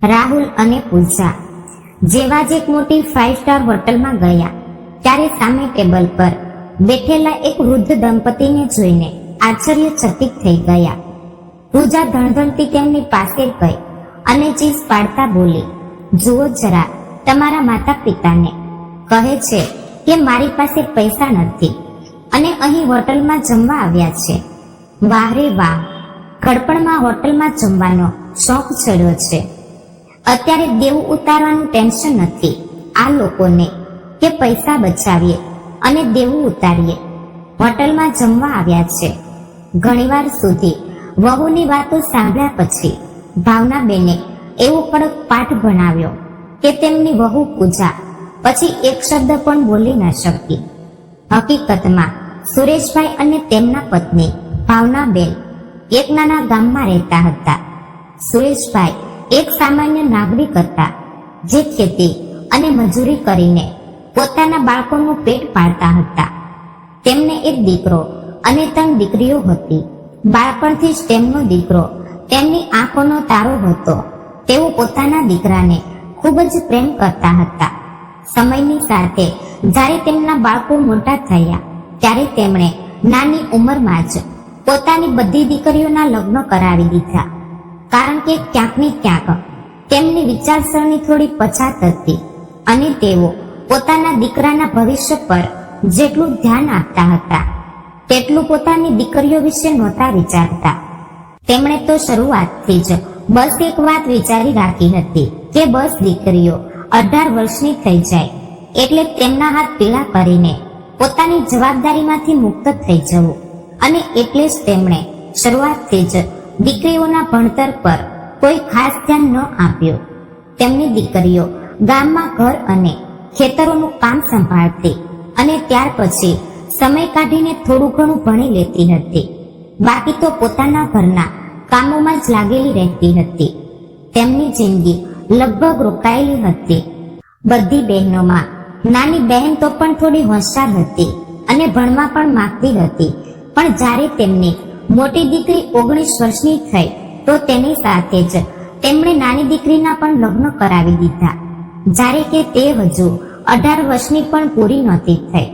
રાહુલ અને પૂજા જેવા જ એક મોટી 5 સ્ટાર હોટલમાં ગયા ત્યારે સામે ટેબલ પર બેઠેલા એક વૃદ્ધ દંપતીને જોઈને આશ્ચર્યચકિત થઈ ગયા. પૂજા ધણધણતી તેમની પાસે ગઈ અને ચીસ પાડતા બોલી, જુઓ જરા તમારા માતા પિતાને. કહે છે કે મારી પાસે પૈસા નથી અને અહીં હોટલમાં જમવા આવ્યા છે. વાહ રે વાહ, ઘડપણમાં હોટલમાં જમવાનો શોખ ચડ્યો છે. અત્યારે દેવું ઉતારવાનું ટેન્શન નથી આ લોકોને કે પૈસા બચાવીએ અને દેવું ઉતારીએ. હોટલમાં જમવા આવ્યા છે. ઘણીવાર સુધી વહુની વાતો સાંભળ્યા પછી ભાવનાબેને એવો કડક પાઠ ભણાવ્યો કે તેમની વહુ પૂજા પછી એક શબ્દ પણ બોલી ન શકી. હકીકતમાં સુરેશભાઈ અને તેમના પત્ની ભાવનાબેન એક નાના ગામમાં રહેતા હતા. સુરેશભાઈ એક સામાન્ય નાગરિક હતા જે ખેતી અને મજૂરી કરીને પોતાના બાળકોનું પેટ પાળતા હતા. તેમને એક દીકરો અને 3 દીકરીઓ હતી. બાળપણથી જ તેમનો દીકરો તેમની આંખોનો તારો હતો. તેઓ પોતાના દીકરાને ખૂબ જ પ્રેમ કરતા હતા. સમયની સાથે જ્યારે તેમના બાળકો મોટા થયા ત્યારે તેમણે નાની ઉંમરમાં જ પોતાની બધી દીકરીઓના લગ્ન કરાવી દીધા. કારણ કે ક્યાંક ને ક્યાંક તેમની વિચારસરણી થોડી પછાત હતી અને તેઓ પોતાના દીકરાના ભવિષ્ય પર જેટલું ધ્યાન આપતા હતા તેટલું પોતાની દીકરીઓ વિશે નહોતા વિચારતા. તેમણે તો શરૂઆતથી જ બસ એક વાત વિચારી રાખી હતી કે બસ દીકરીઓ 18 વર્ષની થઈ જાય એટલે તેમના હાથ પીળા કરીને પોતાની જવાબદારીમાંથી મુક્ત થઈ જવું. અને એટલે જ તેમણે શરૂઆતથી જ દીકરીઓના ભણતર પર કોઈ ખાસ ધ્યાન ન આપ્યું. તેમની દીકરીઓ ગામમાં ઘર અને ખેતરોનું કામ સંભાળતી અને ત્યાર પછી સમય કાઢીને થોડું ઘણું ભણી લેતી હતી. બાકી તો પોતાના ઘરના કામોમાં જ લાગેલી રહેતી હતી. તેમની જિંદગી લગભગ રોકાયેલી હતી. બધી બહેનોમાં નાની બહેન તો પણ થોડી હોશિયાર હતી અને ભણવા પણ માંગતી હતી. પણ જ્યારે તેમની મોટી દીકરી 19 વર્ષની થઈ તો તેની સાથે જ તેમણે નાની દીકરીના પણ લગ્ન કરાવી દીધા. જ્યારે કે તે હજુ 18 વર્ષની પણ પૂરી નહોતી થઈ.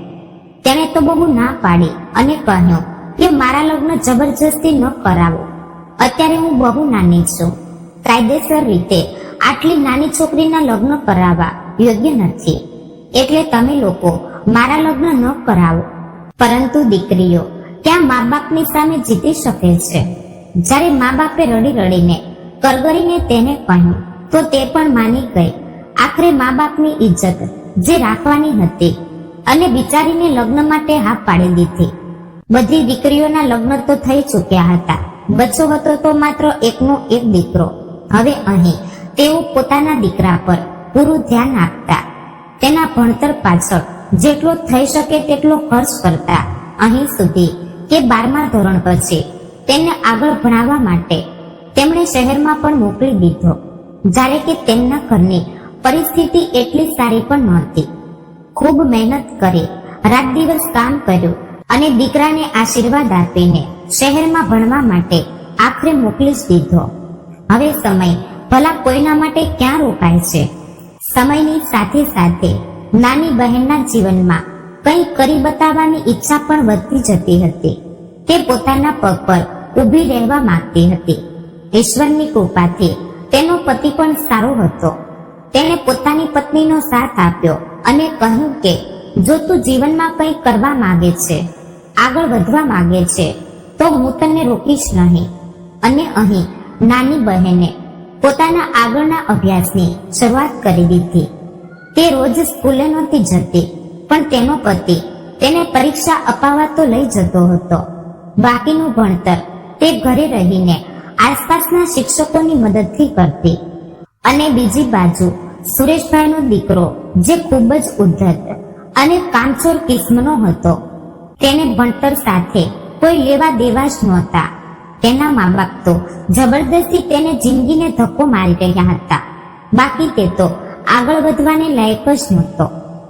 તેણે તો બહુ ના પાડી અને કહ્યું કે મારા લગ્ન જબરજસ્તી ન કરાવો. અત્યારે હું બહુ નાની છું. કાયદેસર રીતે આટલી નાની છોકરીના લગ્ન કરાવવા યોગ્ય નથી. એટલે તમે લોકો મારા લગ્ન ન કરાવો. પરંતુ દીકરીઓ ક્યાં મા બાપની સામે જીતી શકે છે? જ્યારે મા બાપે રડી રડીને કરગરીને તેને કહ્યું તો તે પણ માની ગઈ. આખરે મા બાપની ઇજ્જત જે રાખવાની હતી અને બિચારીને લગ્ન માટે હા પાડી દીધી. બધી દીકરીઓના લગ્ન તો થઈ ચૂક્યા હતા. બચ્ચો હતો તો માત્ર એકનો એક દીકરો. હવે અહીં તેઓ પોતાના દીકરા પર પૂરું ધ્યાન આપતા. તેના ભણતર પાછળ જેટલો થઈ શકે તેટલો ખર્ચ કરતા. અહીં સુધી કે 12મા ધોરણ પછી તેને આગળ ભણાવવા માટે તેમણે શહેરમાં પણ મોકલી દીધો. જ્યારે કે તેમના ઘરની પરિસ્થિતિ એટલી સારી પણ નહોતી. ખૂબ મહેનત કરી, રાત દિવસ કામ કર્યું અને દીકરાને આશીર્વાદ આપીને શહેરમાં ભણવા માટે આખરે મોકલી જ દીધો. હવે સમય ભલા કોઈના માટે ક્યાં રોકાય છે? સમયની સાથે સાથે નાની બહેનના જીવનમાં કંઈ કરી બતાવવાની ઈચ્છા પણ વધતી જતી હતી. તે પોતાના પગ પર ઊભી રહેવા માંગતી હતી. ઈશ્વરની કૃપાથી તેનો પતિ પણ સારો હતો. તેણે પોતાની પત્નીનો સાથ આપ્યો અને કહ્યું કે જો તું જીવનમાં કંઈ કરવા માંગે છે, આગળ વધવા માંગે છે તો હું તને રોકીશ નહીં. અને અહીં નાની બહેને પોતાના આગળના અભ્યાસની શરૂઆત કરી દીધી. તે રોજ સ્કૂલે નહોતી જતી પણ તેનો પતિ તેને પરીક્ષા અપાવવા તો લઈ જતો હતો. બાકીનું ભણતર તે ઘરે રહીને આસપાસના શિક્ષકોની મદદથી કરતી. અને બીજી બાજુ સુરેશભાઈનો દીકરો જે ખૂબ જ ઉદ્ધત અને કામચોર કિસ્મનો હતો. તેને ભણતર સાથે કોઈ લેવા દેવા જ નહોતા. તેના મા બાપ તો જબરદસ્તી તેને જિંદગીને ધક્કો મારી રહ્યા હતા. બાકી તે તો આગળ વધવાને લાયક જ નહોતો.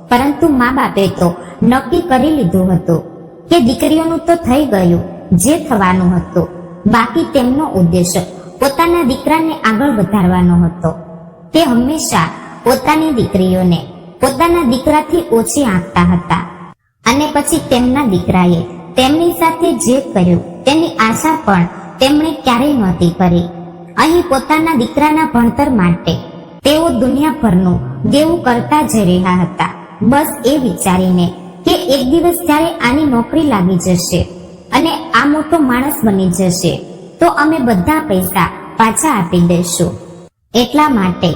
પરંતુ મા બાપે તો નક્કી કરી લીધું હતું કે દીકરીઓનું તો થઈ ગયું જે થવાનું હતું. બાકી તેમનો ઉદ્દેશ પોતાના દીકરાને આગળ વધારવાનો હતો. તે હંમેશા પોતાની દીકરીઓને પોતાના દીકરાથી ઓછી આંકતા હતા અને પછી તેમના દીકરાએ તેમની સાથે જે કર્યું તેની આશા પણ તેમણે ક્યારેય નહોતી કરી. અહીં પોતાના દીકરાના ભણતર માટે તેઓ દુનિયાભરનું દેવું કરતા જઈ રહ્યા હતા, બસ એ વિચારીને કે એક દિવસ જ્યારે આની નોકરી લાગી જશે અને આ મોટો માણસ બની જશે તો અમે બધા પૈસા પાછા આપી દઈશું. એટલા માટે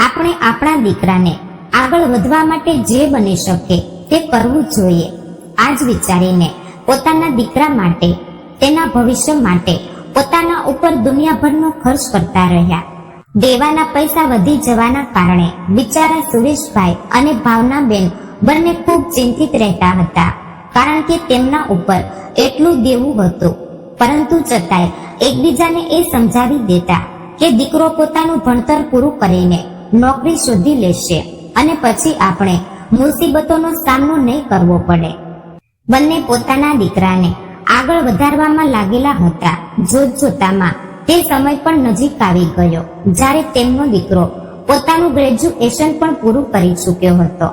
આપણે આપણા દીકરાને આગળ વધવા માટે જે બની શકે તે કરવું જોઈએ. આ જ વિચારીને પોતાના દીકરા માટે, તેના ભવિષ્ય માટે પોતાના ઉપર દુનિયાભરનો ખર્ચ કરતા રહ્યા. દેવાના પૈસા વધી જવાના કારણે બિચારા સુરેશભાઈ અને ભાવનાબેન બંને ખૂબ ચિંતિત રહેતા હતા, કારણ કે તેમના ઉપર એટલું દેવું હતું. પરંતુ છતાંય એકબીજાને એ સમજાવી દેતા કે દીકરો પોતાનું ભણતર પૂરું કરીને નોકરી શોધી લેશે અને પછી આપણે મુસીબતોનો સામનો નહીં કરવો પડે. બંને પોતાના દીકરાને આગળ વધારવામાં લાગેલા હતા. જોતજોતામાં તે સમય પણ નજીક આવી ગયો જ્યારે તેમનો દીકરો પોતાનું ગ્રેજ્યુએશન પણ પૂરું કરી ચૂક્યો હતો.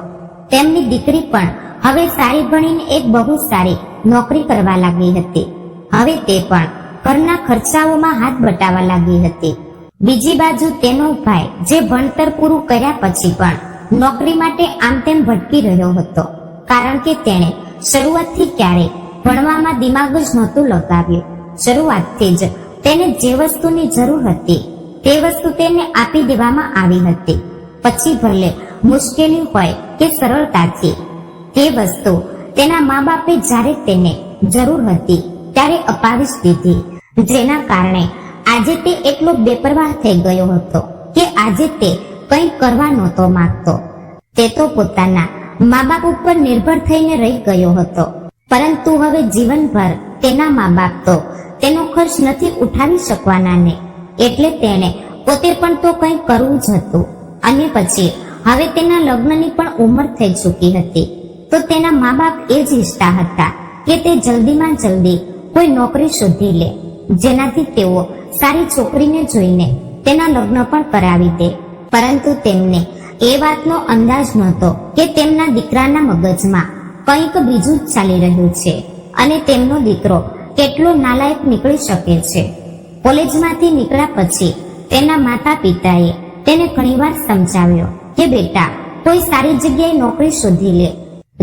તેમની દીકરી પણ હવે સારી ભણીને એક બહુ સારી નોકરી કરવા લાગી હતી. હવે તે પણ ઘરના ખર્ચાઓમાં હાથ બટાવવા લાગી હતી. બીજી બાજુ તેનો ભાઈ જે ભણતર પૂરું કર્યા પછી પણ નોકરી માટે આમ તેમ ભટકી રહ્યો હતો, કારણ કે તેણે શરૂઆતથી ક્યારેય ભણવામાં દિમાગ જ નહોતું લગાવ્યું. શરૂઆતથી જ તેને જે વસ્તુની જરૂર હતી તે વસ્તુ તેને આપી દેવામાં આવી હતી. પછી ભલે મુશ્કેલી હોય કે સરળતાથી તે વસ્તુ તેના મા બાપે જ્યારે તેને જરૂર હતી ત્યારે અપાવી જ દીધી, જેના કારણે આજે તે એટલો બેપરવાહ થઈ ગયો હતો કે આજે તે કંઈ કરવા નહોતો માંગતો. તે તો પોતાના મા બાપ ઉપર નિર્ભર થઈને રહી ગયો હતો, પરંતુ હવે જીવનભર તેના મા બાપ તો તેનો ખર્ચ નથી ઉઠાવી શકવાના ને, એટલે તેણે પોતે પણ તો કંઈ કરવું જ હતું. અને પછી હવે તેના લગ્નની પણ ઉંમર થઈ ચૂકી હતી, તો તેના મા બાપ એ જ ઈચ્છતા હતા કે તે જલ્દીમાં જલ્દી કોઈ નોકરી શોધી લે, જેનાથી તેઓ સારી છોકરીને જોઈને તેના લગ્ન પણ કરાવી દે. પરંતુ તેમને એ વાતનો અંદાજ નહોતો કે તેમના દીકરાના મગજમાં કંઈક બીજું જ ચાલી રહ્યું છે અને તેમનો દીકરો કેટલો નાલાયક નીકળી શકે છે. કોલેજમાંથી નીકળ્યા પછી તેના માતા પિતાએ તેને ઘણીવાર સમજાવ્યો કે બેટા, કોઈ સારી જગ્યાએ નોકરી શોધી લે,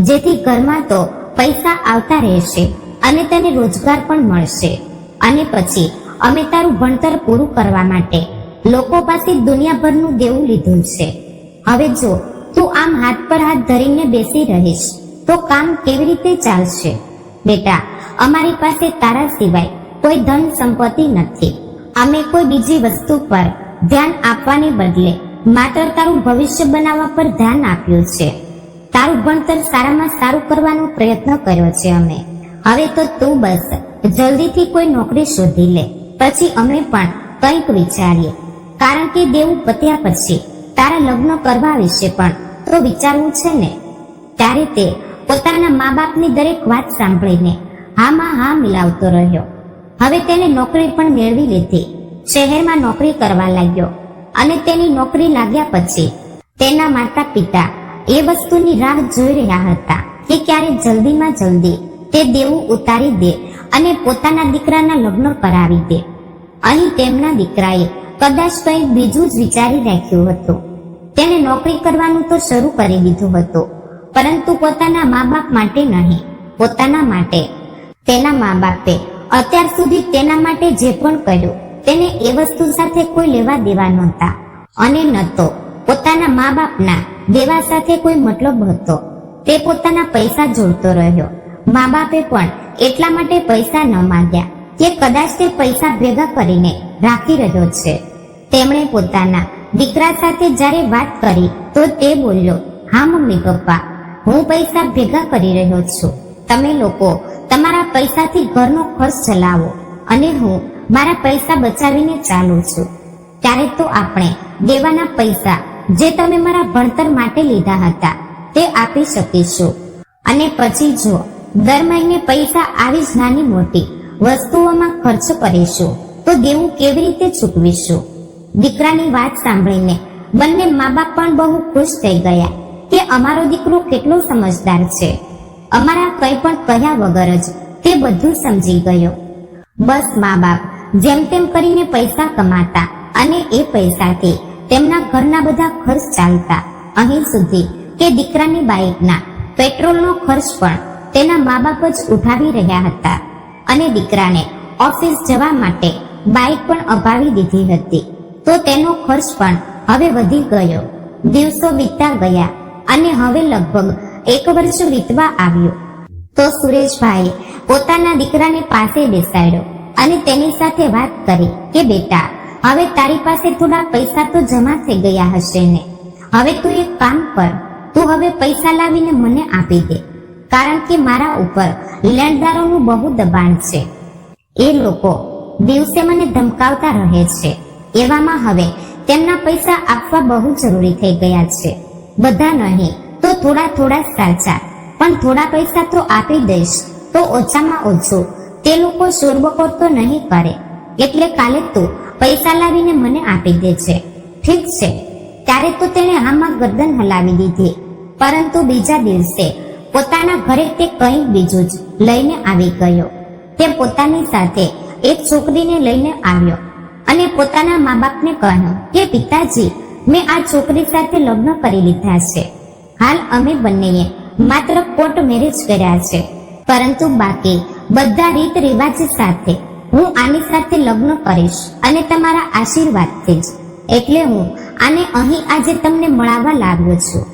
જેથી ઘરમાં તો પૈસા આવતા રહેશે અને તને રોજગાર પણ મળશે. અને પછી અમે તારું ભણતર પૂરું કરવા માટે લોકો પાસે દુનિયાભરનું દેવું લીધું છે. હવે જો તું આમ હાથ પર હાથ ધરીને બેસી રહીશ તો કામ કેવી રીતે ચાલશે? બેટા, અમારી પાસે તારા સિવાય કોઈ ધન સંપત્તિ નથી. અમે કોઈ બીજી વસ્તુ પર ધ્યાન આપવાને બદલે માત્ર તારું ભવિષ્ય બનાવવા પર ધ્યાન આપ્યું છે. તારું ભણતર સારામાં સારું કરવાનો પ્રયત્ન કર્યો છે અમે. હવે તો તું બસ જલ્દીથી કોઈ નોકરી શોધી લે, પછી અમે પણ કંઈક વિચારીએ, કારણ કે દેવું પત્યા પછી તારા લગ્ન કરવા વિશે પણ તો વિચારવું છે ને. ત્યારે તે પોતાના મા બાપની દરેક વાત સાંભળીને હામાં હા મિલાવતો રહ્યો. હવે તેને નોકરી પણ મેળવી લીધી. શહેરમાં નોકરી કરવા લાગ્યો અને તેની નોકરી લાગ્યા પછી તેના માતા પિતા એ વસ્તુની રાહ જોઈ રહ્યા હતા કે ક્યારે જલ્દીમાં જલ્દી તે દેવું ઉતારી દે અને પોતાના દીકરાના લગ્ન કરાવી દે. અહીં તેમના દીકરાએ કદાચ કંઈ બીજું જ વિચારી રાખ્યું હતું. તેણે નોકરી કરવાનું તો શરૂ કરી દીધું હતું, પરંતુ પોતાના મા બાપ માટે નહીં, પોતાના માટે. તેના મા બાપે અત્યાર સુધી તેના માટે જે પણ કર્યું તેને એ વસ્તુ સાથે કોઈ લેવા દેવા નહોતા અને ન તો પોતાના મા બાપના દેવા સાથે કોઈ મતલબ હતો. તે પોતાના પૈસા જોડતો રહ્યો. મા બાપે પણ એટલા માટે પૈસા ન માંગ્યા કે કદાચ તે પૈસા ભેગા કરીને રાખી રહ્યો છે. તેમણે પોતાના દીકરા સાથે જ્યારે વાત કરી તો તે બોલ્યો, હા મમ્મી પપ્પા, હું પૈસા ભેગા કરી રહ્યો છું. તમે લોકો તમારા પૈસાથી ઘરનો ખર્ચ ચલાવો અને હું મારા પૈસા બચાવીને ચાલું છું. ત્યારે તો આપણે દેવાના પૈસા જે તમે મારા ભણતર માટે લીધા હતા તે આપી શકીશું. અને પછી જો દર મહિને પૈસા આવી જ નાની મોટી વસ્તુઓમાં ખર્ચ કરીશું તો દેવું કેવી રીતે ચૂકવીશું? દીકરાની વાત સાંભળીને બંને મા બાપ પણ બહુ ખુશ થઈ ગયા કે અમારો દીકરો કેટલો સમજદાર છે. અમારા કંઈ પણ કહ્યા વગર જ તે બધું સમજી ગયો. બસ મા બાપ જેમ તેમ કરીને પૈસા કમાતા અને એ પૈસાથી તેમના ઘરના બધા ખર્ચ ચાલતા. અહીં સુધી કે દીકરાની બાઇકના પેટ્રોલનો ખર્ચ પણ તેના મા બાપ જ ઉઠાવી રહ્યા હતા અને દીકરાને ઓફિસ જવા માટે બાઇક પણ અપાવી દીધી હતી. તો તેનો ખર્ચ પણ હવે વધી ગયો. દિવસો વીતતા ગયા અને હવે લગભગ 1 વર્ષ વીતવા આવ્યું. તો સુરેશભાઈએ પોતાના દીકરાને પાસે બેસાડ્યો અને તેની સાથે વાત કરી કે બેટા, હવે તારી પાસે થોડા પૈસા તો જમા થઈ ગયા હશે ને. હવે તું એક કામ કર, તું હવે પૈસા લાવીને મને આપી દે, કારણ કે મારા ઉપર લેણદારોનું બહુ દબાણ છે. એ લોકો દિવસે મને ધમકાવતા રહે છે. એવામાં હવે તેમના પૈસા આપવા બહુ જરૂરી થઈ ગયા છે. બધા નહીં તો થોડા થોડા સાચા, પણ થોડા પૈસા તો આપી દઈશ તો ઓછામાં ઓછું તે લોકો શોરબકોર તો નહીં કરે. એટલે કાલે તું પૈસા લાવીને મને આપી દે છે. ઠીક છે. ત્યારે તો તેણે હામાં ગરદન હલાવી દીધી. પરંતુ બીજા દિવસે પોતાના ઘરે તે કંઈક બીજું જ લઈને આવી ગયો. તે પોતાની સાથે એક છોકરીને લઈને આવ્યો અને પોતાના મા બાપને કહ્યું કે પિતાજી, મેં આ છોકરી સાથે લગ્ન કરી લીધા છે. હાલ અમે બંનેએ માત્ર કોર્ટ મેરેજ કર્યા છે, પરંતુ બાકી બધા રીત રિવાજ સાથે હું આની સાથે લગ્ન કરીશ અને તમારા આશીર્વાદથી જ. એટલે હું આને અહીં આજે તમને મળાવવા લાવ્યો છું.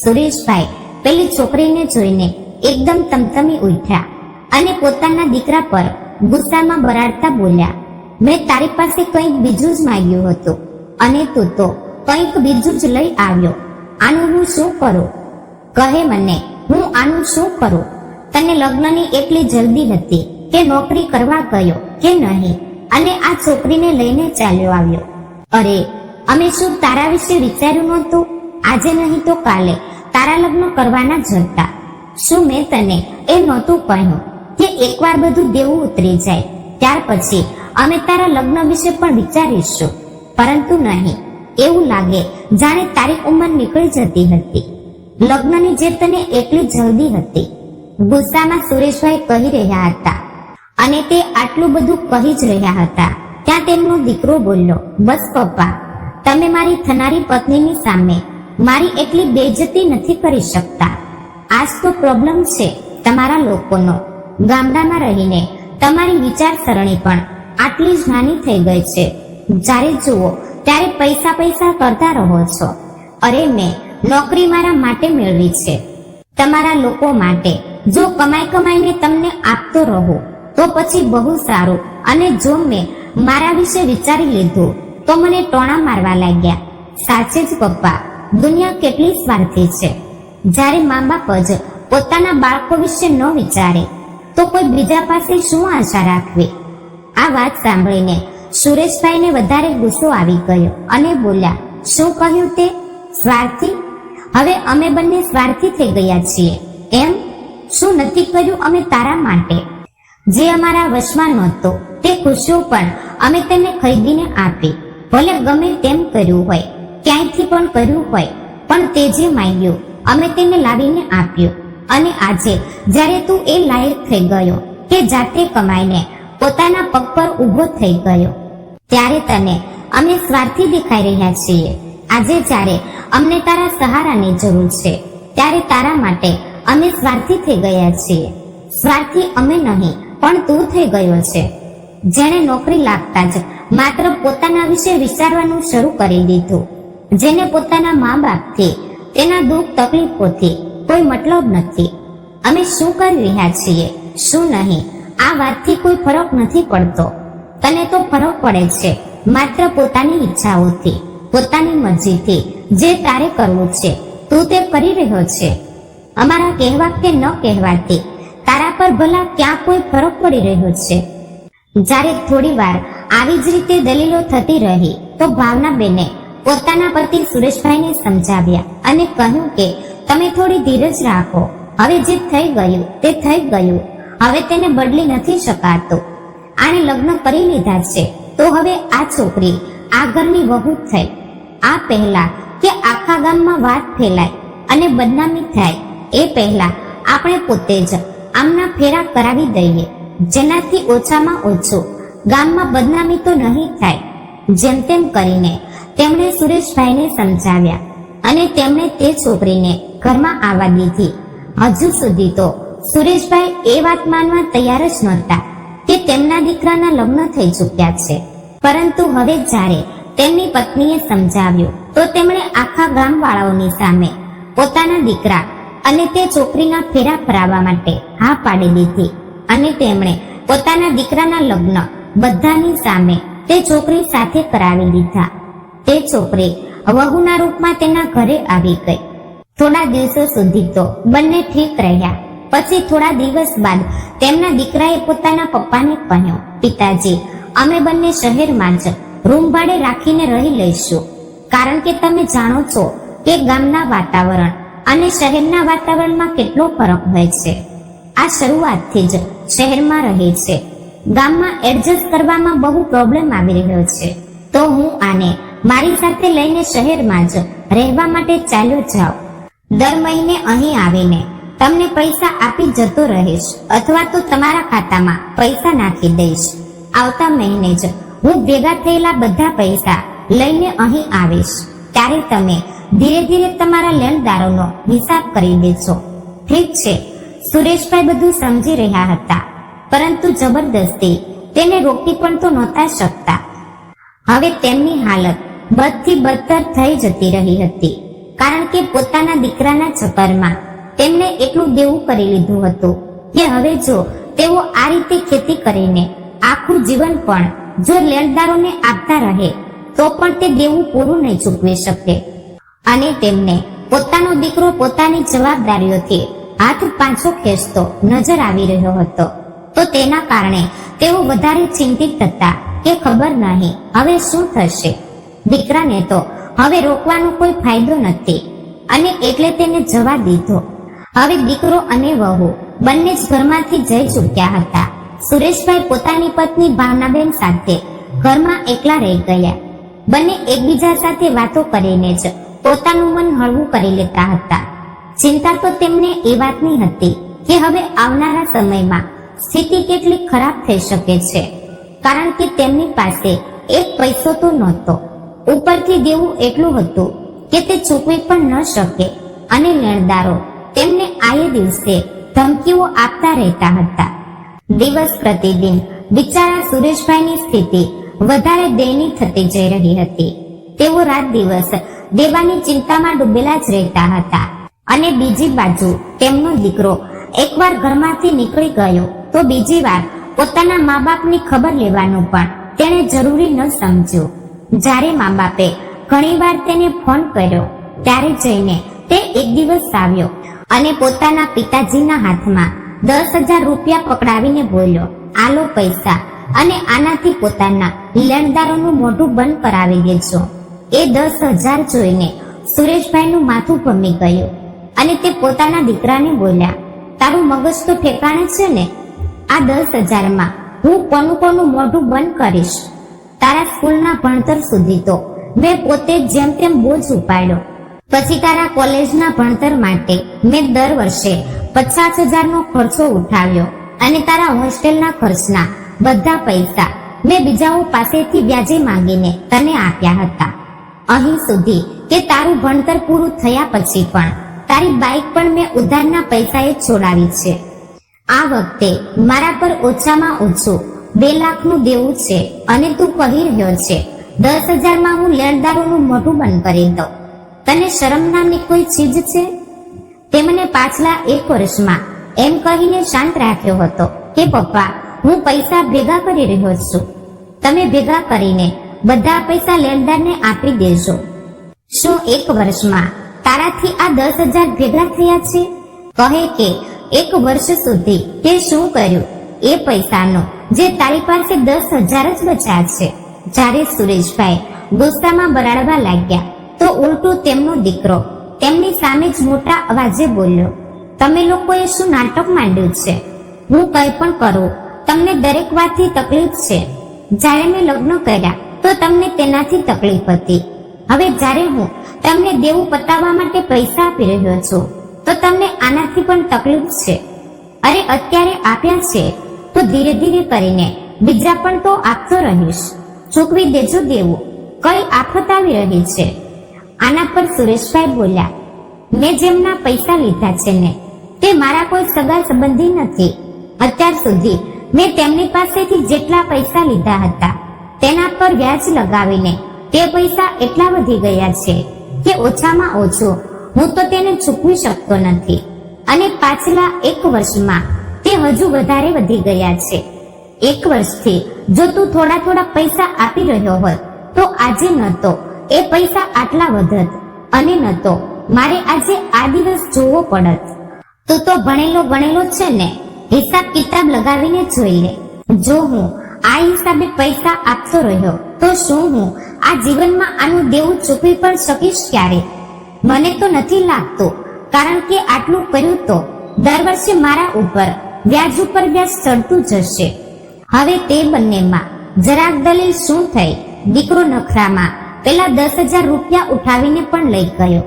સુરેશભાઈ પેલી છોકરીને જોઈને એકદમ તમતમી ઉઠ્યા અને પોતાના દીકરા પર ગુસ્સામાં બરાડતા બોલ્યા, મેં તારી પાસે કંઈક બીજું જ માંગ્યું હતું અને તું તો કંઈક બીજું જ લઈ આવ્યો. આનું હું શું કરું? કહે મને, હું આનું શું કરું? તને લગ્નની એટલી જલ્દી હતી કે નોકરી કરવા ગયો કે નહીં અને આ છોકરીને લઈને ચાલ્યો આવ્યો? અરે, અમે શું તારા વિશે વિચાર્યું નહોતું? આજે નહીં તો કાલે તારા લગ્ન કરવાના જ હતા. શું મેં તને એ નહોતું કહ્યું કે એકવાર બધું દેવું ઉતરી જાય ત્યાર પછી અમે તારા લગ્ન વિશે પણ વિચારીશું? પરંતુ નહીં, એવું લાગે જાણે તારી ઉંમર નીકળી જતી હતી. લગ્નની જે તને એટલી જલ્દી હતી. ગુસ્સામાં સુરેશભાઈ કહી રહ્યા હતા અને તે આટલું બધું કહી જ રહ્યા હતા ત્યાં તેમનો દીકરો બોલ્યો, બસ પપ્પા, તમે મારી થનારી પત્નીની સામે મારી એટલી બેઇજ્જતી નથી કરી શકતા. આજ તો પ્રોબ્લેમ છે તમારા લોકોનો. ગામડામાં રહીને તમારી વિચારસરણી પણ આટલી જ નાની થઈ ગઈ છે. જ્યારે જુઓ ત્યારે પૈસા પૈસા કરતા રહો છો. અરે, મેં નોકરી મારા માટે મેળવી છે, તમારા લોકો માટે. જો કમાઈ કમાઈને તમને આપતો રહું તો પછી બહુ સારું. અને જો મેં મારા વિશે વિચારી લીધું તો મને ટોણા મારવા લાગ્યા. સાચે જ પપ્પા, દુનિયા કેટલી સ્વાર્થી છે. જ્યારે મા બાપ જ પોતાના બાળકો વિશે ન વિચારે તો કોઈ બીજા પાસે શું આશા રાખવી? આ વાત સાંભળીને સુરેશભાઈને વધારે ગુસ્સો આવી ગયો અને બોલ્યા, શું કહ્યું તે? સ્વાર્થી? હવે અમે બંને સ્વાર્થી થઈ ગયા છીએ એમ? શું નથી કર્યું અમે તારા માટે? જે અમારા વશમાં નહોતો તે ખુશીઓ પણ અમે તેને ખરીદીને આપી. ભલે ગમે તેમ કર્યું હોય, ક્યાંયથી પણ કર્યું હોય, પણ તે જે માંગ્યું અમે તેને લાવીને આપ્યું. અને આજે જ્યારે તું એ લાયક થઈ ગયો કે જાતે કમાઈને પોતાના પગ પર ઊભો થઈ ગયો, ત્યારે તને અમે સ્વાર્થી દેખાઈ રહ્યા છીએ. આજે જ્યારે અમને તારા સહારાની જરૂર છે ત્યારે તારા માટે અમે સ્વાર્થી થઈ ગયા છીએ. સ્વાર્થી અમે નહીં પણ તું થઈ ગયો છે, જેણે નોકરી લાગતા જ માત્ર પોતાના વિશે વિચારવાનું શરૂ કરી દીધું. જેને પોતાના મા બાપથી, તેના દુઃખ તકલીફોથી કોઈ મતલબ નથી. અમે શું કરી રહ્યા છીએ, શું નહીં, આ વાતથી કોઈ ફરક નથી પડતો. તને તો ફરક પડે છે માત્ર પોતાની ઈચ્છાઓથી, પોતાની મરજીથી. જે તારે કરવું છે તું તે કરી રહ્યો છે. અમારા કહેવા કે ન કહેવાથી તારા પર ભલા ક્યાં કોઈ ફરક પડી રહ્યો છે? જ્યારે થોડી વાર આવી જ રીતે દલીલો થતી રહી તો ભાવનાબેને પોતાના પતિ સુરેશભાઈને સમજાવ્યા અને કહ્યું કે તમે થોડી ધીરજ રાખો. હવે જે થઈ ગયું તે થઈ ગયું. હવે તેને બદલી નથી શકાતું. આણે લગ્ન કરી લીધા છે તો હવે આ છોકરી આ ઘરની વહુ થઈ. આ પહેલા કે આખા ગામમાં વાત ફેલાય અને બદનામી થાય એ પહેલા આપણે પોતે જ આમના ફેરા કરાવી દઈએ, જેનાથી ઓછામાં ઓછું ગામમાં બદનામી તો નહીં થાય. જેમ તેમ કરીને તેમણે સુરેશભાઈને સમજાવ્યા અને તેમણે તે છોકરીને ઘરમાં આવવા દીધી. હજુ સુધી તો સુરેશભાઈ એ વાત માનવા તૈયાર જ નહોતા કે તેમના દીકરાના લગ્ન થઈ ચૂક્યા છે. પરંતુ હવે જ્યારે તેમની પત્નીએ સમજાવ્યું તો તેમણે આખા ગામવાળાઓની સામે પોતાના દીકરા અને તે છોકરીના ફેરા ફરાવવા માટે હા પાડી દીધી અને તેમણે પોતાના દીકરાના લગ્ન બધાની સામે તે છોકરી સાથે કરાવી દીધા. તે છોકરી વહુના રૂપમાં તેના ઘરે આવી ગઈ. થોડા દિવસો સુધી તો બંને ઠીક રહ્યા. પછી થોડા દિવસ બાદ તેમના દીકરાએ પોતાના પપ્પાને કહ્યું, પિતાજી, અમે બંને શહેરમાં જ રૂમ ભાડે રાખીને રહી લઈશું, કારણ કે તમે જાણો છો કે ગામના વાતાવરણ અને શહેરના વાતાવરણમાં કેટલો ફરક હોય છે. આ શરૂઆતથી જ શહેરમાં રહે છે, ગામમાં એડજસ્ટ કરવામાં બહુ પ્રોબ્લેમ આવી રહ્યો છે, તો હું આને મારી સાથે લઈને શહેરમાં જ રહેવા માટે ચાલ્યો જાઉં. દર મહિને અહીં આવીને તમને પૈસા આપી જતો રહીશ અથવા તો તમારા ખાતામાં પૈસા નાખી દઈશ. આવતા મહિને જ હું ભેગા થયેલા બધા પૈસા લઈને અહીં આવીશ. ત્યારે તમે ધીરે ધીરે તમારા લેણદારોનો હિસાબ કરી દેજો. ઠીક છે. સુરેશભાઈ બધું સમજી રહ્યા હતા, પરંતુ જબરદસ્તી તેને રોકી પણ તો નહોતા શકતા. હવે તેમની હાલત બદથી બદતર થઈ જતી રહી હતી, કારણ કે પોતાના દીકરાના ચક્કરમાં તેમને એટલું દેવું કરી લીધું હતું કે હવે જો તેઓ આ રીતે ખેતી કરીને આખું જીવન પણ જો લેણદારોને આપતા રહે તો પણ તે દેવું પૂરું નહીં ચૂકવી શકે. અને તેમને પોતાનો દીકરો પોતાની જવાબદારીઓથી હાથ પાછો ખેંચતો નજર આવી રહ્યો હતો, તો તેના કારણે તેઓ વધારે ચિંતિત હતા કે ખબર નહીં હવે શું થશે. દીકરાને તો હવે રોકવાનો કોઈ ફાયદો નથી અને એટલે તેને જવા દીધો. હવે દીકરો અને વહુ બંને જ ઘરમાંથી જઈ ચૂક્યા હતા. સુરેશભાઈ પોતાની પત્ની ભાવનાબેન સાથે ઘરમાં એકલા રહી ગયા. બંને એકબીજા સાથે વાતો કરીને જ પોતાનું મન હળવું કરી લેતા હતા. ચિંતા તો તેમને એ વાતની હતી કે હવે આવનારા સમયમાં સ્થિતિ કેટલી ખરાબ થઈ શકે છે, કારણ કે તેમની પાસે એક પૈસો તો નહોતો, ઉપરથી દેવું એટલું હતું કે તે ચૂકવી પણ ન શકે અને લેણદારો તેમને આયે દિવસે ધમકીઓ આપતા રહેતા હતા. દિવસ પ્રતિદિન બિચારા સુરેશભાઈની સ્થિતિ વધારે દયનીય થતી જઈ રહી હતી. તેઓ રાત દિવસ દેવાની ચિંતામાં ડૂબેલા જ રહેતા હતા અને બીજી બાજુ તેમનો દીકરો એકવાર ઘરમાંથી નીકળી ગયો તો બીજી વાર પોતાના મા બાપની ખબર લેવાનું પણ તેણે જરૂરી ન સમજ્યું. જ્યારે મા બાપે ઘણીવાર તેને ફોન કર્યો ત્યારે જઈને તે એક દિવસ આવ્યો અને પોતાના પિતાજીના હાથમાં 10,000 રૂપિયા પકડાવીને બોલ્યો, આ લો પૈસા અને આનાથી પોતાના લેણદારોનું મોઢું બંધ કરાવી દેજો. એ 10,000 જોઈને સુરેશભાઈનું માથું ભમી ગયું અને તે પોતાના દીકરાને બોલ્યા, તારું મગજ તો ઠેકાણે છે ને? આ 10,000માં હું કોનું કોનું મોઢું બંધ કરીશ? તારા સ્કૂલના ભણતર સુધી તો મેં પોતે જેમ તેમ બોજ ઉપાડ્યો. પછી તારા કોલેજના ભણતર માટે મેં દર વર્ષે 50,000નો ખર્ચો ઉઠાવ્યો અને તારા હોસ્ટેલના ખર્ચના બધા પૈસા મેં બીજાઓ પાસેથી વ્યાજે માંગીને તને આપ્યા હતા. અહીં સુધી કે તારું ભણતર પૂરું થયા પછી પણ તારી બાઇક પણ મેં ઉધારના પૈસાએ છોડાવી છે. આ વખતે મારા પર ઓછામાં ઓછું 2 લાખનું દેવું છે અને તું કહી રહ્યો છે 10,000માં હું લેણદારોનું મોઢું બંધ કરી દઉં. તને શરમ નામની કોઈ ચીજ છે? તે મને પાછલા 1 વર્ષમાં એમ કહીને શાંત રાખ્યો હતો કે પપ્પા, હું પૈસા ભેગા કરી રહ્યો છું, તમે ભેગા કરીને બધા પૈસા લેણદારને આપી દેજો. શું 1 વર્ષમાં તારાથી આ 10,000 ભેગા થયા છે? કહે કે 1 વર્ષ સુધી તે શું કર્યું એ પૈસાનો જે તારી પાસે 10,000 જ બચ્યા છે. જ્યારે સુરેશભાઈ ગુસ્સામાં બરાડવા લાગ્યા તો ઉલટું તેમનો દીકરો તેમની સામે જ મોટા અવાજે બોલ્યો, તમે લોકોએ શું નાટક માંડ્યું છે? હું કંઈ પણ કરું તમને દરેક વાતથી તકલીફ છે. જ્યારે મેં લગ્ન કર્યા તો તમને તેનાથી તકલીફ હતી, હવે જ્યારે હું તમને દેવું પતાવવા માટે પૈસા આપી રહ્યો છું તો તમને આનાથી પણ તકલીફ છે. અરે અત્યારે આપ્યા છે તો ધીરે ધીરે કરીને બીજા પણ તો આપતો રહીશ. ચૂકવી દેજો દેવું, કઈ આફત આવી રહી છે. આના પર સુરેશભાઈ બોલ્યા, મેં જેમના પૈસા લીધા છે ને તે મારા કોઈ સગા સંબંધી નથી. અત્યાર સુધી મેં તેમની પાસેથી જેટલા પૈસા લીધા હતા તેના પર વ્યાજ લગાવીને તે પૈસા એટલા વધી ગયા છે કે ઓછામાં ઓછું હું તો તેને ચૂકવી શકતો નથી. અને પાછલા 1 વર્ષમાં તે હજુ વધારે વધી ગયા છે. 1 વર્ષથી જો તું થોડા થોડા પૈસા આપી રહ્યો હોત તો આજે ન તો એ પૈસા આટલા વધત અને ન તો મારે આજે આ દિવસ જોવો પડત. તું તો ભણેલો ગણેલો છે ને, હિસાબ કિતાબ લગાવીને જોઈ લે. જો હું આ હિસાબે પૈસા આપતો રહ્યો તો શું હું આ જીવનમાં આનું દેવું ચૂકવી પણ શકીશ ક્યારે? મને તો નથી લાગતું, કારણ કે આટલું કર્યું તો દર વર્ષે મારા ઉપર વ્યાજ ચડતું જશે. હવે તે બંનેમાં જરાક દલીલ શું થઈ? દીકરો નખરામાં પેલા 10,000 રૂપિયા ઉઠાવીને પણ લઈ ગયો.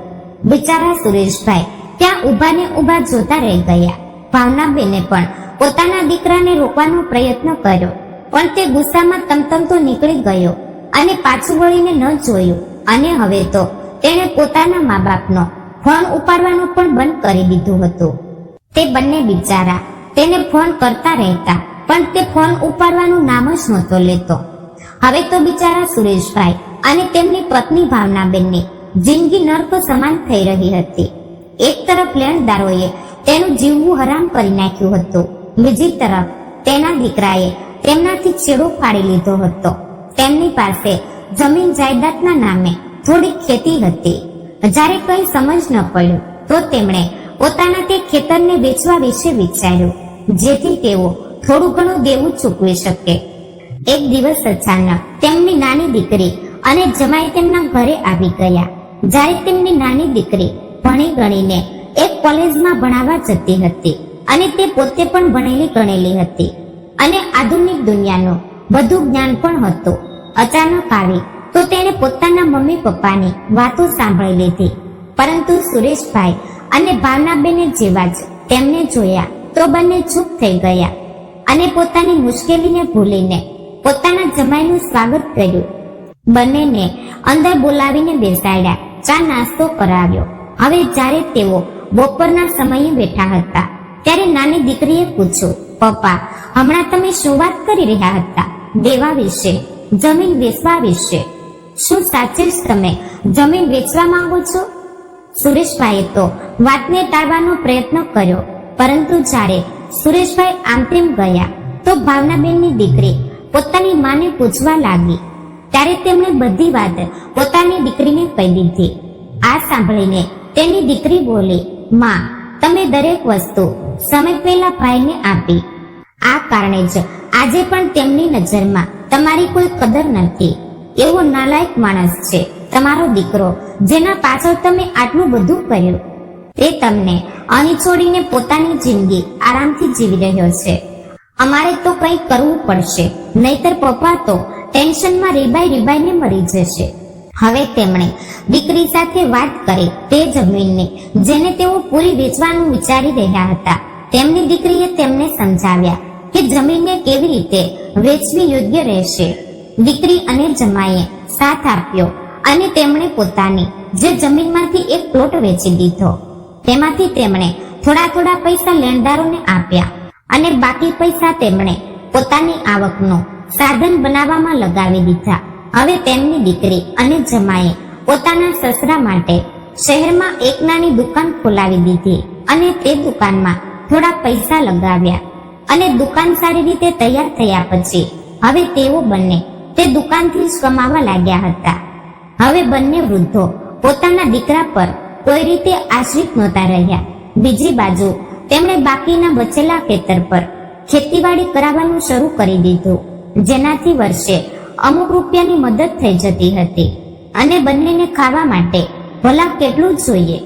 બિચારા સુરેશભાઈ ત્યાં ઊભા ને ઊભા જોતા રહી ગયા. ભાવનાબેને પણ પોતાના દીકરાને રોકવાનો પ્રયત્ન કર્યો, પણ તે ગુસ્સામાં તમતમતો નીકળી ગયો અને પાછું વળીને ન જોયું. અને હવે તો તેણે પોતાના મા બાપનો ફોન ઉપાડવાનો પણ બંધ કરી દીધું હતું. તે બંને બિચારા તેને ફોન કરતા રહેતા, પણ તે ફોન ઉપાડવાનું નામ જ નહોતો લેતો. હવે તો બિચારા સુરેશભાઈ અને તેમની પત્ની ભાવનાબેનની જિંદગી નર્ક સમાન થઈ રહી હતી. એક તરફ લેણદારોએ તેનું જીવવું હરામ કરી નાખ્યું હતું, બીજી તરફ તેના દીકરાએ તેમનાથી છેડો ફાડી લીધો હતો. તેમની પાસે જમીન જાયદાદના નામે થોડી ખેતી હતી. જ્યારે કંઈ સમજ ન પડ્યું તો તેમણે પોતાના તે ખેતરને વેચવા વિશે વિચાર્યું, જેથી તેઓ થોડું ઘણું દેવું ચૂકવી શકે. એક દિવસ અચાનક તેમની નાની દીકરી અને જમાઈ તેમના ઘરે આવી ગયા. જ્યારે તેમની નાની દીકરી ભણી ગણીને એક કોલેજમાં ભણાવવા જતી હતી અને તે પોતે પણ ભણેલી ગણેલી હતી અને આધુનિક દુનિયાનું બધું જ્ઞાન પણ હતું. અચાનક આવી તો તેણે પોતાના મમ્મી પપ્પાની વાતો સાંભળી લીધી, પરંતુ સુરેશભાઈ અને ભાવનાબેને જેવા જ તેમને જોયા તો બંને ચૂપ થઈ ગયા અને પોતાની મુશ્કેલીને ભૂલીને પોતાના જમાઈનું સ્વાગત કર્યું. બંનેને અંદર બોલાવીને બેસાડ્યા, ચા નાસ્તો કરાવ્યો. હવે જ્યારે તેઓ બપોરના સમયે બેઠા હતા ત્યારે નાની દીકરીએ પૂછ્યું, પપ્પા, હમણાં તમે શું વાત કરી રહ્યા હતા? દેવા વિશે, જમીન વેચવા વિશે. શું સાચે જ તમે જમીન વેચવા માંગો છો? સુરેશભાઈએ તો વાતને ટાળવાનો પ્રયત્ન કર્યો, પરંતુ જ્યારે સુરેશભાઈ આમ તેમ ગયા તો ભાવનાબેનની દીકરી પોતાની માને પૂછવા લાગી. ત્યારે તેમણે બધી વાત પોતાની દીકરીને કહી દીધી. આ સાંભળીને તેની દીકરી બોલી, માં, તમે દરેક વસ્તુ સમય પહેલા ભાઈને આપી. આ કારણે જ આજે પણ તેમની નજરમાં તમારી કોઈ કદર નથી. એવો નાલાયક માણસ છે તમારો દીકરો, જેના પાછળ તમે આટલું બધું કર્યું. તે તમને અહીં છોડીને પોતાની જિંદગી આરામથી જીવી રહ્યો છે. અમારે તો કંઈ કરવું પડશે, નહીતર પપ્પા તો ટેન્શનમાં રીબાઈને મરી જશે. હવે તેમણે દીકરી સાથે વાત કરી તે જમીનની જેને તેઓ પૂરી વેચવાનું વિચારી રહ્યા હતા. તેમની દીકરીએ તેમને સમજાવ્યા કે જમીનને કેવી રીતે વેચવી યોગ્ય રહેશે. દીકરી અને જમાઈએ સાથ આપ્યો અને તેમણે પોતાની જે જમીનમાંથી એક પ્લોટ વેચી દીધો. તેમાંથી તેમણે થોડા પૈસા લેણદારોને આપ્યા અને બાકી પૈસા તેમણે પોતાની આવકનું સાધન બનાવવામાં લગાવી દીધા. હવે તેમની દીકરી અને જમાઈએ પોતાના સસરા માટે શહેરમાં એક નાની દુકાન ખોલાવી દીધી અને તે દુકાનમાં થોડા પૈસા લગાવ્યા અને દુકાન સારી રીતે તૈયાર થયા પછી હવે તેઓ બંને તે દુકાનથી જ કમાવા લાગ્યા હતા. હવે બંને વૃદ્ધો પોતાના દીકરા પર કોઈ રીતે આશ્રિત નહોતા રહ્યા. બીજી બાજુ તેમણે બાકીના બચેલા ખેતર પર ખેતીવાડી કરાવવાનું શરૂ કરી દીધું, જેનાથી વર્ષે અમુક રૂપિયાની મદદ થઈ જતી હતી અને બંનેને ખાવા માટે ભલા કેટલું જ જોઈએ.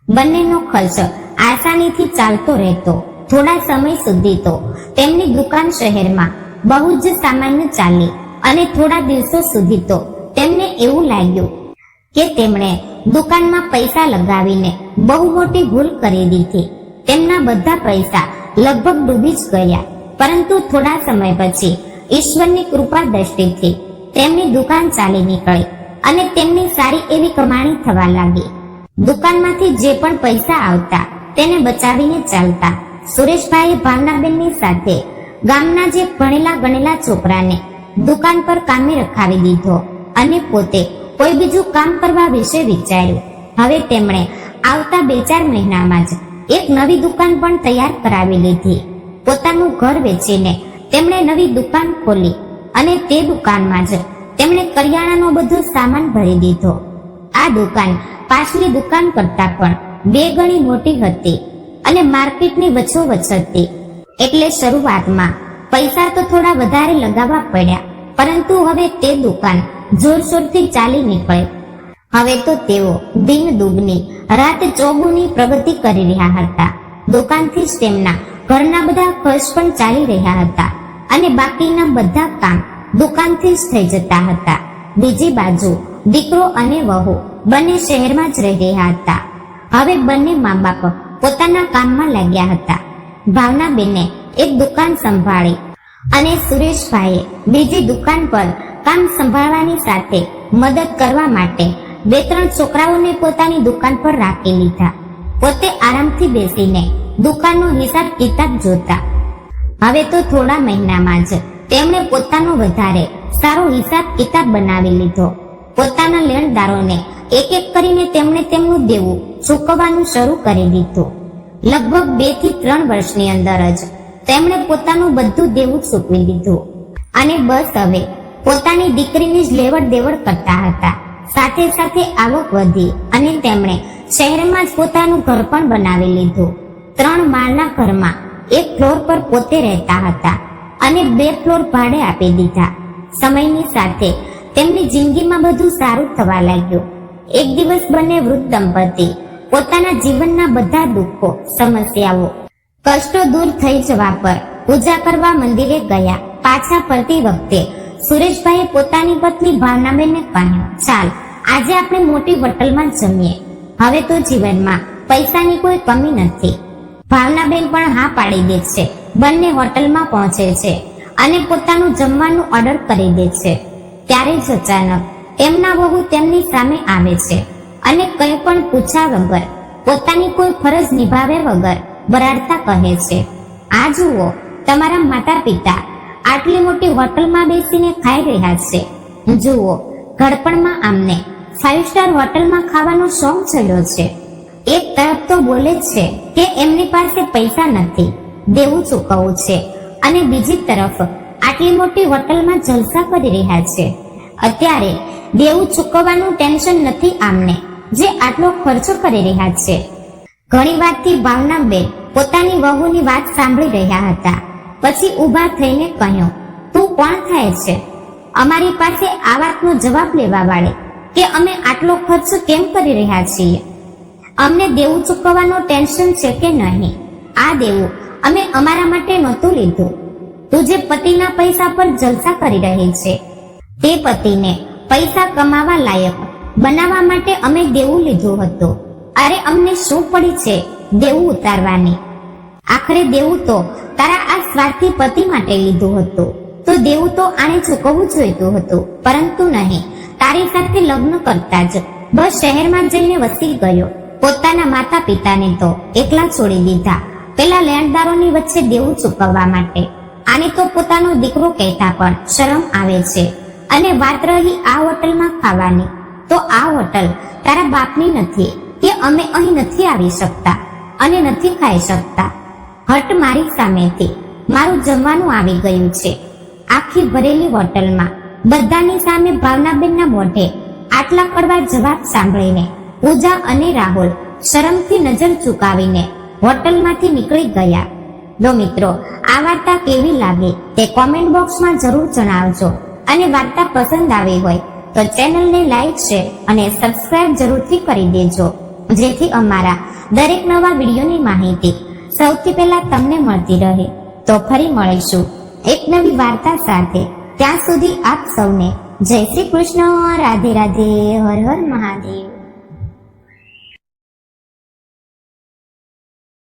બંનેનો ખર્ચ આસાનીથી ચાલતો રહેતો. થોડા સમય સુધી તો તેમની દુકાન શહેરમાં બહુ જ સામાન્ય ચાલી અને થોડા દિવસો સુધી તો તેમને એવું લાગ્યું કે તેમણે દુકાનમાં પૈસા લગાવીને બહુ મોટી ભૂલ કરી દીધી. તેમના બધા પૈસા લગભગ ડૂબી જ ગયા. પરંતુ થોડા સમય પછી ઈશ્વરની કૃપા દ્રષ્ટિથી તેમની દુકાન ચાલી નીકળી અને તેમની સારી એવી કમાણી થવા લાગી. દુકાનમાંથી જે પણ પૈસા આવતા તેને બચાવીને ચાલતા સુરેશભાઈએ ભાવનાબેનની સાથે ગામના જે ભણેલા ગણેલા છોકરાને દુકાન પર કામે રખાવી દીધો અને પોતે કોઈ બીજું કામ કરવા વિશે વિચાર્યું. હવે તેમણે આવતા 2-4 મહિનામાં જ એક નવી દુકાન પણ તૈયાર કરાવી લીધી. પોતાનું ઘર વેચીને તેમણે નવી દુકાન ખોલી અને તે દુકાનમાં જ તેમણે કરિયાણાનો બધો સામાન ભરી દીધો. આ દુકાન પાછલી દુકાન કરતા પણ 2 ગણી મોટી હતી અને માર્કેટની વચ્ચોવચ્ચ હતી. એટલે શરૂઆતમાં પૈસા તો થોડા વધારે લગાવવા પડ્યા, પરંતુ હવે તે દુકાન જોરશોરથી ચાલી નીકળી. હવે તો તેઓ દિન દુગની રાત ચોગુની પ્રગતિ કરી રહ્યા હતા. દુકાનથી જ તેમના ઘરના બધા ખર્ચ પણ ચાલી રહ્યા હતા અને બાકીના બધા કામ દુકાનથી જ થઈ જતા હતા. બીજી બાજુ દીકરો અને વહુ બંને શહેરમાં જ રહી રહ્યા હતા. હવે બંને મા બાપ પોતાના કામમાં લાગ્યા હતા. ભાવનાબેને એક દુકાન સંભાળી અને સુરેશભાઈએ બીજી દુકાન પર કામ સંભાળવાની સાથે મદદ કરવા માટે 2-3 છોકરાઓને પોતાની દુકાન પર રાખી લીધા. પોતે આરામથી બેસીને દુકાનનો હિસાબ કિતાબ જોતા. હવે તો થોડા મહિનામાં જ તેમણે પોતાનો વધારે સારો હિસાબ કિતાબ બનાવી લીધો. પોતાના લેણદારોને એક એક કરીને તેમણે તેમનું દેવું ચૂકવવાનું શરૂ કરી દીધું. લગભગ 2 થી 3 વર્ષની અંદર જ તેમણે પોતાનું બધું દેવું ચૂકવી દીધું અને બસ હવે પોતાની દીકરીની જ લેવડ દેવડ કરતા હતા. સાથે સાથે આવક વધી અને તેમણે શહેરમાં જ પોતાનું ઘર પણ બનાવી લીધું. 3 માળના ઘરમાં 1 ફ્લોર પર પોતે રહેતા હતા અને 2 ફ્લોર ભાડે આપી દીધા. સમયની સાથે તેમની જિંદગીમાં બધું સારું થવા લાગ્યું. એક દિવસ બંને વૃદ્ધ દંપતી પોતાના જીવનના બધા દુઃખો, સમસ્યાઓ, કષ્ટો દૂર થઈ જવા પર પૂજા કરવા મંદિરે ગયા. પાછા ફરતી વખતે સુરેશભાઈએ પોતાની પત્ની ભાવનાબેનને કહ્યું, ચાલ આજે આપણે મોટી હોટલમાં જમીએ. હવે તો જીવનમાં પૈસાની કોઈ કમી નથી. ભાવનાબેન પણ હા પાડી દે છે. બંને હોટલમાં પહોંચે છે અને પોતાનું જમવાનું ઓર્ડર કરી દે છે. ત્યારે જ અચાનક તેમના વહુ તેમની સામે આવે છે અને કંઈ પણ પૂછ્યા વગર, પોતાની કોઈ ફરજ નિભાવે વગર બરાડતા કહે છે, આ જુઓ, તમારા માતા પિતા આટલી મોટી હોટલમાં બેસીને ખાઈ રહ્યા છે. જુઓ, ઘડપણમાં આમને 5 સ્ટાર હોટલમાં ખાવાનો શોખ ચડ્યો છે. એક તરફ તો બોલે છે કે એમની પાસે પૈસા નથી, દેવું ચૂકવવું છે, અને બીજી તરફ આટલી મોટી હોટલમાં જલસા કરી રહ્યા છે. અત્યારે દેવું ચૂકવવાનું ટેન્શન નથી આમને, જે આટલો ખર્ચો કરી રહ્યા છે. ઘણી વાતથી ભાવનાબેન પોતાની વહુની વાત સાંભળી રહ્યા હતા. પછી ઊભા થઈને કહ્યું, તું કોણ થાય છે અમારી પાસે આ વાતનો જવાબ લેવા વાળે કે અમે આટલો ખર્ચ કેમ કરી રહ્યા છીએ? અમને દેવું ચૂકવવાનો ટેન્શન છે કે નહીં? આ દેવું અમે અમારા માટે નહોતું લીધું. તું જે પતિના પૈસા પર જલસા કરી રહી છે, તે પતિને પૈસા કમાવા લાયક બનાવવા માટે અમે દેવું લીધું હતું. અરે અમને શું પડી છે દેવું ઉતારવાની? આખરે દેવું તો તારા આ સ્વાર્થી પતિ માટે લીધું હતું. તો દેવું તો આને ચૂકવવું જોઈતું હતું, પરંતુ નહીં. તારી સાથે લગ્ન કરતા જ બસ શહેરમાં જઈને વસી ગયો. પોતાના માતા પિતાને તો એકલા છોડી દીધા, પેલા લેણદારોની વચ્ચે દેવું ચૂકવવા માટે. આને તો પોતાનો દીકરો કહેતા પણ શરમ આવે છે. અને વાત રહી આ હોટલમાં ખાવાની, તો આ હોટલ તારા બાપની નથી કે અમે અહીં નથી આવી શકતા અને નથી ખાઈ શકતા. હટ મારી સામેથી મારું જમવાનું આવી ગયું છે. આખી ભરેલી હોટલમાં બધાની સામે ભાવનાબેનના મોઢે આટલા કડવા જવાબ સાંભળીને પૂજા અને રાહુલ શરમથી નજર ચૂકાવીને હોટલમાંથી નીકળી ગયા. લો મિત્રો, આ વાર્તા કેવી લાગી તે કોમેન્ટ બોક્સમાં જરૂર જણાવજો. અને વાર્તા પસંદ આવી હોય તો ચેનલને લાઈક, શેર અને સબસ્ક્રાઇબ જરૂરથી કરી દેજો, જેથી અમારા દરેક નવા વિડીયોની માહિતી સૌથી પહેલા તમને મળતી રહે. તો ફરી મળીશું એક નવી વાર્તા સાથે. ત્યાં સુધી આપ સૌને જય શ્રી કૃષ્ણ. રાધે રાધે. હર હર મહાદેવ.